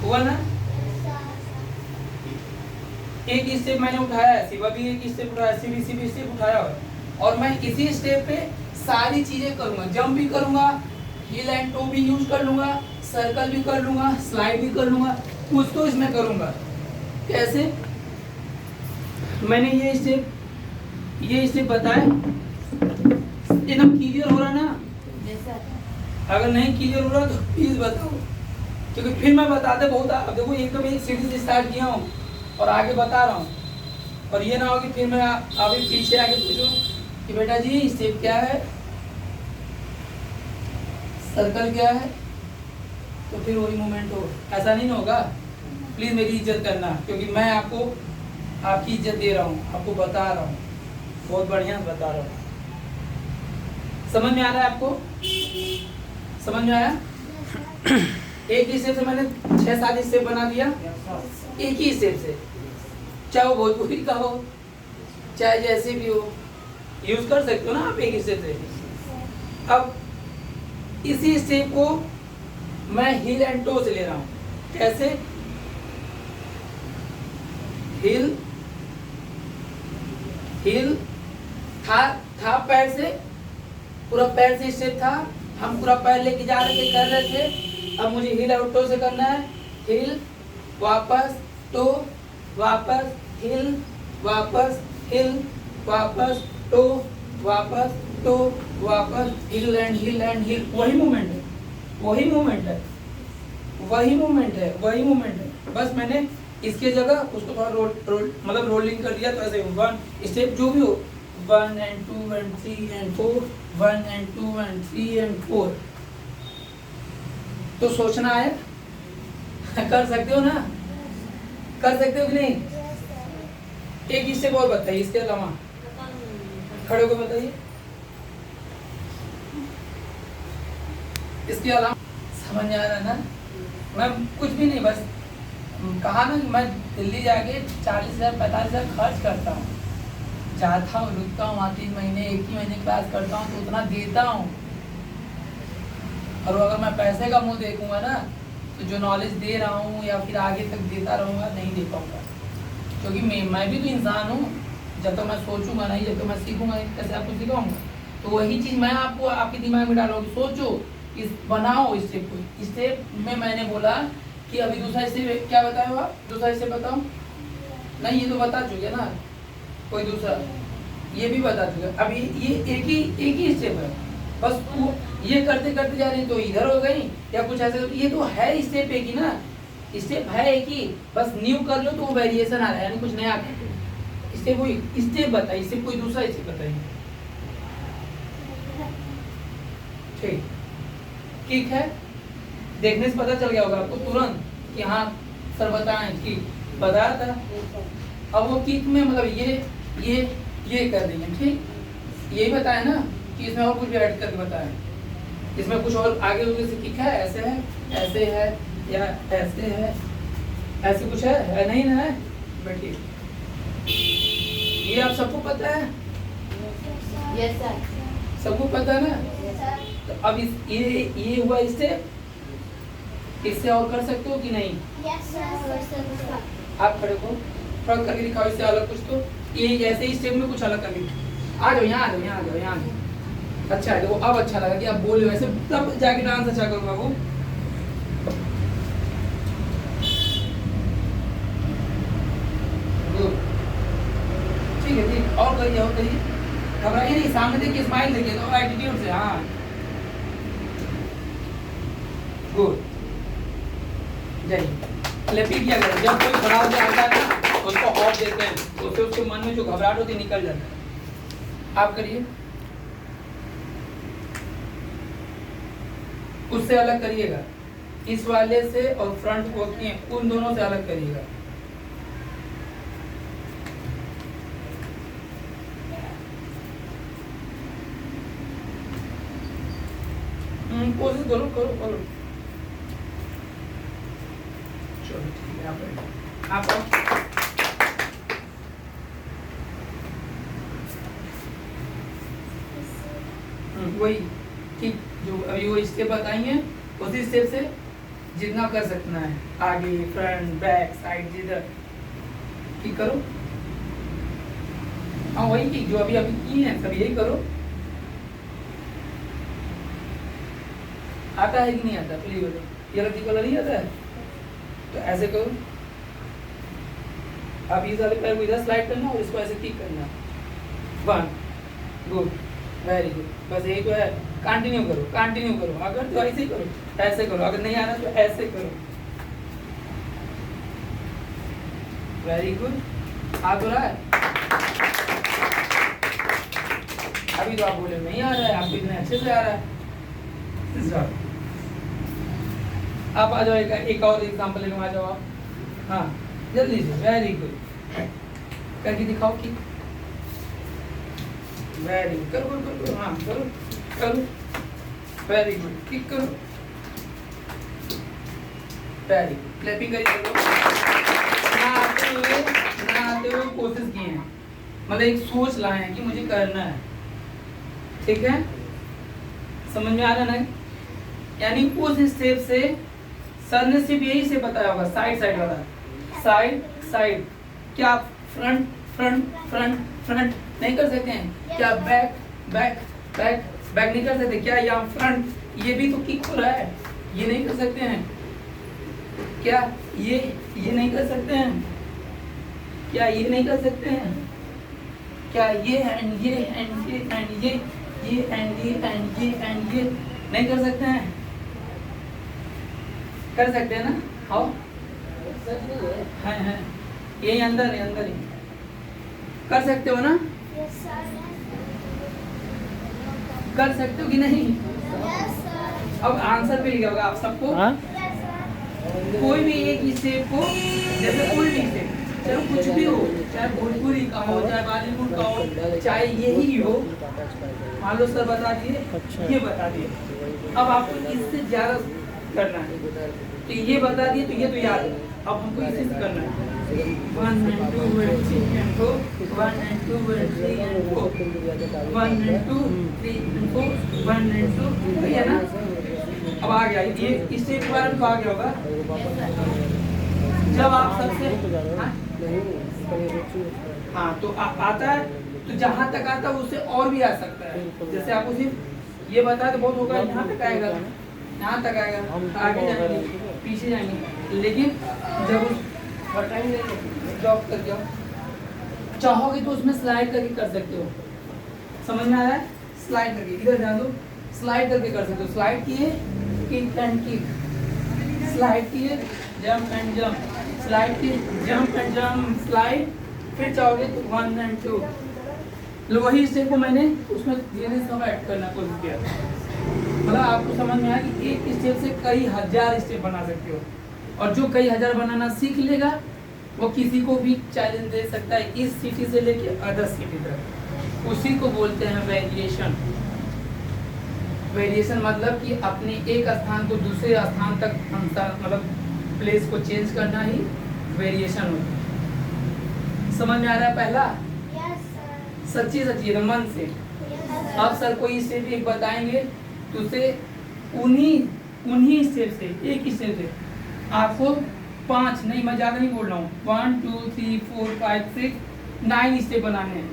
हुआ ना? एक स्टेप मैंने उठाया है, शिवा भी एक स्टेप उठाया, सीबीसी भी स्टेप उठाया है, और मैं इसी स्टेप पे सारी चीजें करूंगा। जंप भी करूंगा, हील एंड टो भी यूज कर लूंगा, सर्कल भी कर लूंगा, स्लाइड भी कर लूंगा, कुछ तो इसमें करूंगा। कैसे? मैंने ये स्टेप बताए, एकदम क्लियर हो रहा ना? अगर नहीं क्लियर हो रहा तो प्लीज बताओ, क्योंकि फिर मैं बताते बहुत। अब देखो एकदम एक सीढ़ी से स्टार्ट किया हूँ और आगे बता रहा हूँ, और ये ना हो कि फिर मैं अभी पीछे आगे पूछूं कि बेटा जी स्टेप क्या है, सर्कल क्या है, तो फिर वही मूवमेंट हो। ऐसा नहीं ना होगा। प्लीज मेरी इज्जत करना, क्योंकि मैं आपको आपकी इज्जत दे रहा हूँ, आपको बता रहा हूँ, बहुत बढ़िया बता रहा हूँ। समझ में आ रहा है आपको? समझ में आया? एक ही स्टेप से मैंने 6-7 स्टेप बना दिया, एक ही स्टेप से, चाहे वो भोजपुरी का हो, चाहे जैसे भी हो, यूज कर सकते हो ना आप एक स्टेप से। अब इसी स्टेप को मैं हील एंड टो से ले रहा हूं। कैसे? हील था पैर से, पूरा पैर से स्टेप था, हम पूरा पैर लेके जा रहे थे, कर रहे थे। अब मुझे हील और टो से करना है। हील वापस टो, वापस हिल, वापस हिल, वापस टो, वापस टो, वापस हिल एंड हिल एंड हिल। वही मूवमेंट है, वही मूवमेंट है, वही मूवमेंट है, वही मूवमेंट है। बस मैंने इसके जगह उसको थोड़ा मतलब रोलिंग कर दिया, तो ऐसे वन स्टेप जो भी हो, 1 and 2 and 3 and 4, 1 and 2 and 3 and 4। तो सोचना है, कर सकते हो ना? कर सकते हो कि नहीं? एक इससे और बताइए, इसके अलावा खड़े को बताइए, इसके अलावा समझ में आ रहा है ना? मैं कुछ भी नहीं, बस कहा ना कि मैं दिल्ली जाके 40,000 45,000 खर्च करता हूँ, जाता हूँ, रुकता हूँ वहाँ 3 महीने, एक ही महीने क्लास करता हूँ, तो उतना देता हूँ। और अगर मैं पैसे का मुंह देखूंगा ना, तो जो नॉलेज दे रहा हूँ या फिर आगे तक देता रहूँगा, नहीं दे पाऊँगा। क्योंकि मैं भी तो इंसान हूँ, जब तक मैं सोचूंगा नहीं, जब तक मैं सीखूंगा नहीं, कैसे आपको सिखाऊंगा? तो वही चीज़ मैं आपको आपके दिमाग में डालूंगी। सोचो, इस बनाओ स्टेप को। स्टेप में मैंने बोला कि अभी दूसरा स्टेप क्या बताए हो आप? दूसरा स्टेप बताओ। नहीं, ये तो बता चुके ना, कोई दूसरा ये भी बता चुके। अभी ये एक ही स्टेप है, बस वो ये करते करते जा रहे हैं, तो इधर हो गई या कुछ ऐसे। ये तो है स्टेप एक ही ना, स्टेप है एक ही, बस न्यू कर लो तो वो वेरिएशन आ रहा है, यानी कुछ नया स्टेप। वही स्टेप बताइए, स्टेप कोई दूसरा स्टेप बताइए। ठीक है, देखने से पता चल गया होगा आपको तुरंत कि हाँ सर बताएं कि बताया था। अब वो किक में मतलब ये कर देंगे, ठीक? यही बताया ना कि इसमें और कुछ भी ऐड करके बताएं, इसमें कुछ और आगे से किक है, ऐसे है, ऐसे है, या ऐसे है, ऐसे कुछ है नहीं ना? है बैठिए, ये आप सबको पता है? Yes sir. सबको पता है ना? Yes sir. तो अब ये हुआ स्टेप, इससे और कर सकते हो कि नहीं? Yes sir. आप खड़े को थोड़ा करके दिखाओ, इससे अलग कुछ। तो ये जैसे ही स्टेप में कुछ अलग करके आ जाओ, यहाँ आ जाओ, यहाँ आ जाओ, यहाँ आ जाओ। अच्छा है, देखो अब अच्छा लगा कि आप बोले वैसे, तब जाके डांस अच्छा करूँगा वो। ठीक है, ठीक, और करिए, और करिए, घबराइए नहीं, सामने देखिए, स्माइल देखिए, तो एटीट्यूड से। हाँ गुड, जाइए। क्लैपिंग किया करें, जब कोई खड़ा होकर आता है ना, उसको ऑफ देते हैं, तो उससे उसके मन में जो घबराहट होती है निकल जाता है। आप करिए, उससे अलग करिएगा, इस वाले से और फ्रंट को उन दोनों से अलग करिएगा। कोशिश करो, करो। चलो ठीक है, आप वही ठीक, जो अभी वो स्टेप बताई हैं, उसी स्टेप से जितना कर सकना है, आगे फ्रंट बैक साइड जिधर ठीक करो। हाँ वही की जो अभी अभी की है सब यही करो। आता है कि नहीं आता? प्लीज बताओ। ये रद्दी कलर नहीं आता है तो ऐसे करो। अब इस वाले पैर को इधर स्लाइड करना और इसको ऐसे किक करना। 1 गुड वेरी गुड, बस यही तो है। कंटिन्यू करो कंटिन्यू करो। अगर तो ऐसे ही करो, ऐसे करो, अगर नहीं आ रहा तो ऐसे करो। Very good. आ तो रहा है? अभी तो आप बोले नहीं आ रहा है, आपको इतने अच्छे से आ रहा है। आप आ जाओ, एक और एग्जांपल लेके आ जाओ आप। हाँ जल्दी से, वेरी गुड। करके दिखाओ कि वेरी गुड। करो करो करो, हाँ करो करो, वेरी गुड। किक करो, वेरी गुड। क्लैपिंग करिए। करो ना आते हुए कोशिश किए हैं, मतलब एक सोच लाए हैं कि मुझे करना है। ठीक है, समझ में आ रहा ना? यानी उस स्टेप से सर ने सिर्फ यही से बताया होगा, साइड साइड वाला, साइड साइड। क्या फ्रंट फ्रंट फ्रंट फ्रंट नहीं कर सकते हैं? क्या बैक बैक बैक बैक नहीं कर सकते? क्या यहाँ फ्रंट, ये भी तो किक हो रहा है, ये नहीं कर सकते हैं? क्या ये नहीं कर सकते हैं? क्या ये नहीं कर सकते हैं? क्या ये एंड ये एंड ये एंड ये एंड ये एंड ये एंड ये नहीं कर सकते हैं? कर सकते हैं ना? हाँ है यही अंदर है, अंदर ही कर सकते हो ना? Yes, sir. कर सकते हो कि नहीं? Yes, sir. अब आंसर मिल गया होगा आप सबको। हाँ? Yes, sir. कोई भी एक स्टेप को, जैसे कोई भी स्टेप, चाहे कुछ भी हो, चाहे भोजपुरी का हो, चाहे बॉलीवुड का हो, चाहे यही हो, मान लो सर बता दिए, ये बता दिए, अब आपको इससे ज्यादा करना है, तो ये बता दिए तो ये तो याद है, अब हमको इसी से करना है। 1 and 2 and 3 and 4, 1 and 2 and 3 and 4, 1 and 2 3 and 4, 1 and 2, सही है ना? अब आ गया ये स्टेप के बारे में तो आ गया होगा। जब आप सबसे हाँ तो आता है, तो जहाँ तक आता है उससे और भी आ सकता है। जैसे आपको सिर्फ ये बताया तो बहुत होगा, यहाँ तक आएगा, यहाँ तक आएगा, आगे जाएंगे, पीछे जाएंगे, लेकिन जब टाइम जॉब कर जाओ, चाहोगे तो उसमें स्लाइड करके कर सकते हो। समझ में आ रहा है? स्लाइड करके इधर ध्यान दो, स्लाइड करके कर सकते हो। स्लाइड किए, किक एंड किक, स्लाइड किए, जंप एंड जंप, स्लाइड किए, जंप एंड जंप, स्लाइड। फिर चाहोगे तो 1 and 2, वही स्टेप को मैंने उसमें धीरे सब ऐड करना कोशिश किया, मतलब आपको समझ में आया कि एक स्टेप से कई हजार स्टेप बना सकते हो। और जो कई हजार बनाना सीख लेगा वो किसी को भी चैलेंज दे सकता है, इस सिटी से लेके अदर सिटी तक। उसी को बोलते हैं वेरिएशन। वेरिएशन मतलब कि अपने एक स्थान को दूसरे स्थान तक मतलब प्लेस को चेंज करना ही वेरिएशन होता है। समझ में आ रहा है? पहला Yes, sir. सच्ची सच्ची मन से। Yes, sir. अब सर कोई स्टेप एक बताएंगे तो उसे उन्हीं स्टेप से, एक स्टेप से आपको 5 नहीं, मैं ज़्यादा नहीं बोल रहा हूँ, 1 2 3 4 5 6 9 स्टेप बनाने हैं।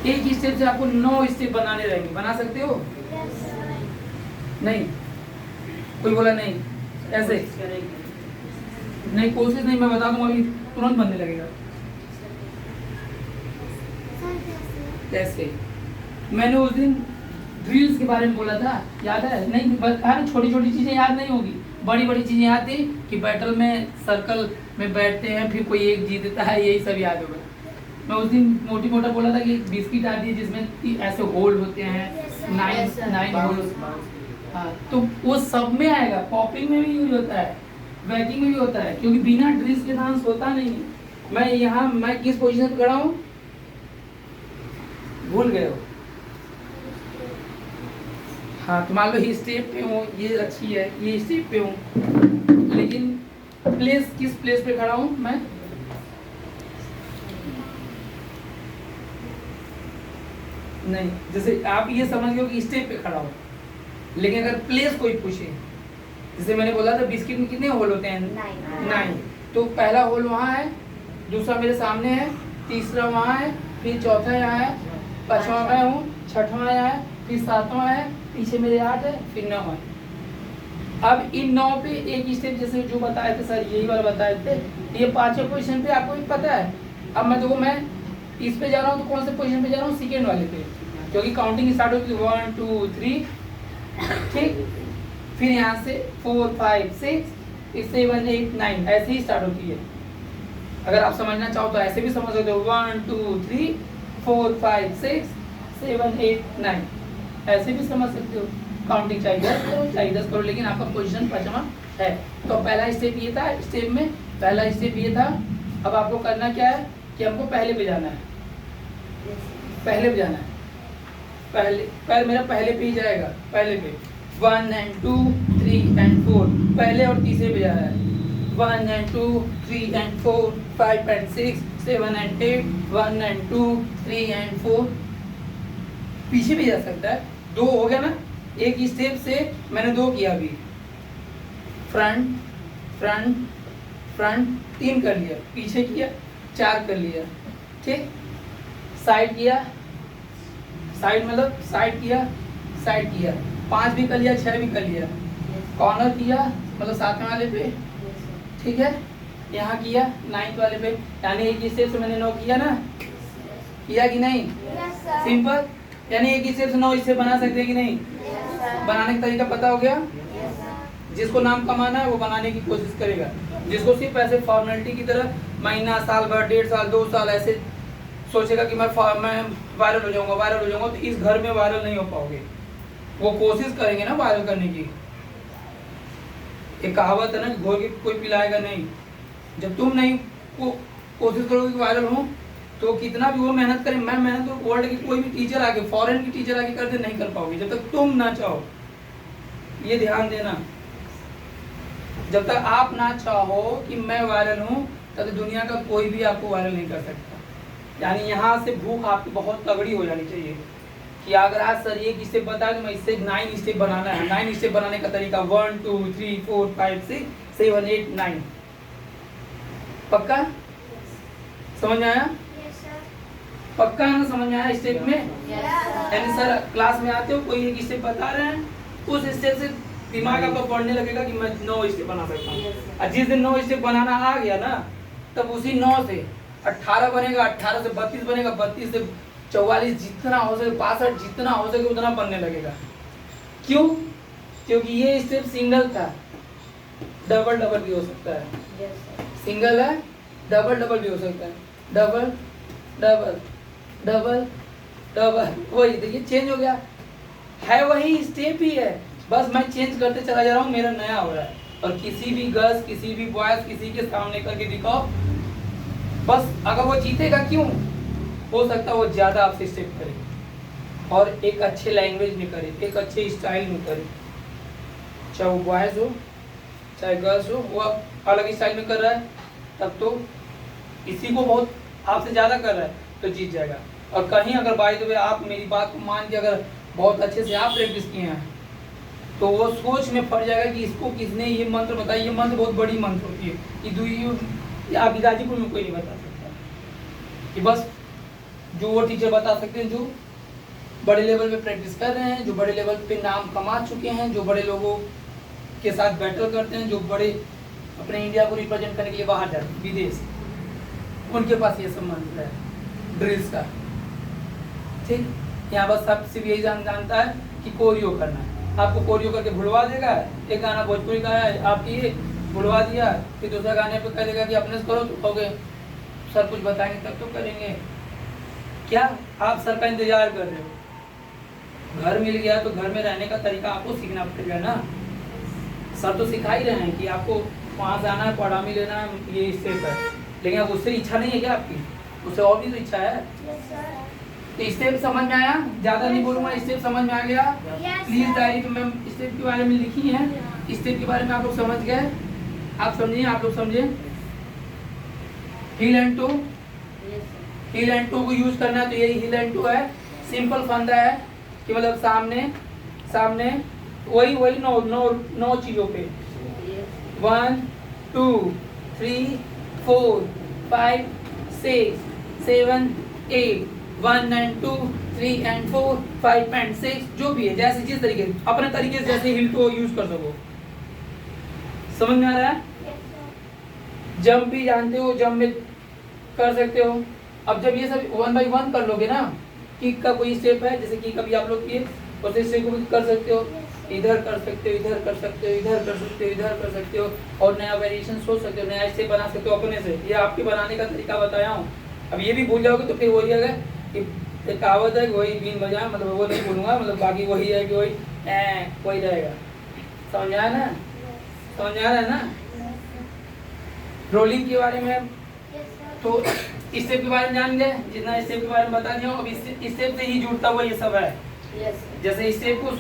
एक स्टेप से आपको 9 स्टेप बनाने रहेंगे। बना सकते हो? Yes, sir. नहीं, कोई बोला नहीं, ऐसे नहीं, कोशिश नहीं, मैं बता दूंगा अभी तुरंत बनने लगेगा। Sir, yes, sir. कैसे? मैंने उस दिन ड्रिल्स के बारे में बोला था, याद है? नहीं, हर छोटी छोटी चीज़ें याद नहीं होगी, बड़ी बड़ी चीज़ें याद थी कि बैटल में सर्कल में बैठते हैं, फिर कोई एक जीतता है, यही सब याद होगा। मैं उस दिन मोटी मोटा बोला था कि बिस्किट आती है जिसमें ऐसे होल होते हैं, Yes, sir. 9 होल। हाँ, तो वो सब में आएगा, पॉपिंग में भी यूज होता है, वैकिंग में भी होता है, क्योंकि बिना ड्रिल्स के डांस होता नहीं है। मैं किस पोजीशन पे खड़ा हूँ भूल गए हो? हाँ, तो मान लो ये स्टेप पे हूँ, ये अच्छी है, ये स्टेप पे हूँ, लेकिन प्लेस किस प्लेस पे खड़ा हूँ मैं? नहीं, जैसे आप ये समझ लो कि स्टेप पे खड़ा हूँ, लेकिन अगर प्लेस कोई पूछे जैसे मैंने बोला था बिस्किट में कितने होल होते हैं? 9। तो पहला होल वहाँ है, दूसरा मेरे सामने है, तीसरा वहाँ है, फिर चौथा यहाँ है, पांचवा मैं हूँ, छठवां यहाँ है, फिर सातवां है, पीछे मेरे 8 है, फिर 9 है। अब इन 9 पे एक स्टेप जैसे जो बताए थे सर, यही वाला बताए थे, ये पांचवें पोजीशन पे आपको भी पता है। अब मैं देखो मैं इस पे जा रहा हूँ तो कौन से पोजीशन पे जा रहा हूँ? सेकेंड वाले पे, क्योंकि काउंटिंग स्टार्ट होती है 1 2 3, ठीक। फिर यहाँ से 4 5 6 7 8 9 ऐसे ही स्टार्ट होती है। अगर आप समझना चाहो तो ऐसे भी समझ सकते हो, 1 2 3 4 5 6 7 8 9 ऐसे भी समझ सकते हो। काउंटिंग चाहे 10 करो, लेकिन आपका पोजीशन पांचवा है। तो पहला स्टेप ये था, स्टेप में पहला स्टेप ये था। अब आपको करना क्या है कि हमको पहले पे जाना है, पहले पे जाना है। पहले पैर मेरा पहले पे ही जाएगा, पहले पे 1 and 2 3 and 4 पहले और तीसरे पे जा रहा है। 1 and 2 3 and 4 5 and 6 7 and 8 1 and 2 3 and 4 पीछे भी जा सकता है। 2 हो गया ना, एक स्टेप से मैंने 2 किया अभी, फ्रंट फ्रंट फ्रंट 3 कर लिया, पीछे किया 4 कर लिया, ठीक। साइड किया, साइड मतलब साइड किया, साइड किया 5 भी कर लिया, 6 भी कर लिया। कॉर्नर किया मतलब 7वें वाले पे, ठीक है। यहाँ किया 9th वाले पे, यानी एक स्टेप से मैंने 9 किया ना, किया कि नहीं? सिंपल, यानी एक स्टेप से 9 स्टेप बना सकते हैं कि नहीं? बनाने का तरीका पता हो गया। जिसको नाम कमाना है वो बनाने की कोशिश करेगा, जिसको सिर्फ ऐसे फॉर्मेलिटी की तरह महीना साल भर 1.5 साल 2 साल ऐसे सोचेगा कि मैं वायरल हो जाऊंगा, तो इस घर में वायरल नहीं हो पाओगे। वो कोशिश करेंगे ना वायरल करने की। एक कहावत है ना कि घोल के कोई पिलाएगा नहीं। जब तुम नहीं कोशिश करोगे कि वायरल हो, तो कितना भी वो मेहनत करे, मैं मेहनत तो वर्ल्ड की कोई भी टीचर आके, फॉरेन की टीचर आके कर दे, नहीं कर पाओगे जब तक तुम ना चाहो। ये ध्यान देना, जब तक आप ना चाहो कि मैं वायरल हूँ, तब तक दुनिया का कोई भी आपको वायरल नहीं कर सकता। यानी यहाँ से भूख आपकी बहुत तगड़ी हो जानी चाहिए कि अगर आज सर एक स्टेप बताया तो मैं इससे 9 स्टेप बनाना है। 9 स्टेप बनाने का तरीका 1 2 3 4 5 6 7 8 9। पक्का समझ में आया? पक्का है ना, समझ में आया स्टेप में? यानी सर क्लास में आते हो, कोई एक स्टेप बता रहे हैं, उस स्टेप से दिमाग आपका पढ़ने लगेगा कि मैं 9 स्टेप बना सकता हूँ। और जिस दिन 9 स्टेप बनाना आ गया ना, तब उसी 9 से 18 बनेगा, 18 से 32 बनेगा, 32 से 44 जितना हो सके, 62 जितना हो सके उतना बनने लगेगा। क्यों? क्योंकि ये स्टेप सिंगल था, डबल डबल भी हो सकता है। सिंगल है, डबल डबल भी हो सकता है, डबल डबल डबल डबल, वही देखिए चेंज हो गया है, वही स्टेप ही है, बस मैं चेंज करते चला जा रहा हूँ, मेरा नया हो रहा है। और किसी भी गर्ल्स, किसी भी बॉयज, किसी के सामने करके दिखाओ, बस अगर वो जीतेगा, क्यों हो सकता है वो ज़्यादा आपसे स्टेप करे और एक अच्छे लैंग्वेज में करे, एक अच्छे स्टाइल में करे। चाहे वो बॉयज हो चाहे गर्ल्स हो, वो अलग स्टाइल में कर रहा है, तब तो इसी को बहुत आपसे ज़्यादा कर रहा है तो जीत जाएगा। और कहीं अगर बाय द वे आप मेरी बात को मान के अगर बहुत अच्छे से आप प्रैक्टिस किए हैं, तो वो सोच में पड़ जाएगा कि इसको किसने ये मंत्र बताया। ये मंत्र बहुत बड़ी मंत्र होती है, ये आप गाजीपुर में कोई नहीं बता सकता, कि बस जो वो टीचर बता सकते हैं जो बड़े लेवल पे प्रैक्टिस कर रहे हैं, जो बड़े लेवल पे नाम कमा चुके हैं, जो बड़े लोगों के साथ बैटल करते हैं, जो बड़े अपने इंडिया को रिप्रेजेंट करने के लिए बाहर जाते हैं विदेश, उनके पास ये सब मंत्र है ड्रिल्स का। ठीक, यहाँ बस सबसे भी यही जानता है कि कोरियो करना है। आपको कोरियो करके भुलवा देगा, एक गाना भोजपुरी का है, आप ये भुलवा दिया, फिर दूसरा गाने पे कह देगा कि अपने से करो, तो हो गए। सर कुछ बताएंगे तब तो करेंगे। क्या आप सर का इंतजार कर रहे हो? घर मिल गया तो घर में रहने का तरीका आपको सीखना पड़ेगा ना। सर तो सिखा ही रहे हैं कि आपको वहाँ से आना है, पढ़ामी लेना है, ये स्टेप है, लेकिन अब उससे इच्छा नहीं है क्या आपकी? उससे और भी तो इच्छा है। तो स्टेप समझ में आया? ज़्यादा नहीं बोलूँगा, स्टेप समझ में आ गया? प्लीज़ डायरी पे मैम स्टेप के बारे में लिखी है, स्टेप के बारे में आप लोग समझ गए? आप समझिए, आप लोग समझे। हील एंड टू, हील एंड टू को यूज करना है, तो यही हील एंड टू है। सिंपल फंडा है कि मतलब सामने सामने वही 9 चीज़ों पे 1 2 3 4 5 6 7 8 1 and 2 3 and 4 5 and 6 जो भी है जैसे जिस तरीके अपने तरीके से जैसे हिल को यूज कर सको। समझ में आ रहा है? जंप भी जानते हो, जंप में कर सकते हो। अब जब ये सब 1 by 1 कर लोगे ना, किक का कोई स्टेप है जैसे कि कभी आप लोग किए और इस स्टेप को भी कर सकते हो, इधर कर सकते हो, इधर कर सकते हो, इधर कर सकते हो, इधर कर सकते हो और नया वेरिएशन सोच सकते हो, नया स्टेप बना सकते हो अपने से। ये आपके बनाने का तरीका बताया हूँ। अब ये भी भूल जाओगे तो फिर वही है कि एक कहावत है कि वही बीन बजा, मतलब वो नहीं बोलूँगा, मतलब बाकी वही है कि वही रहेगा। समझ आया ना? समझ आ रहा है ना? रोलिंग के बारे में तो स्टेप के बारे में जान गए, जितना स्टेप के बारे में बता दिया हूँ। अब इस स्टेप से ही जुड़ता हुआ ये सब है। जैसे स्टेप को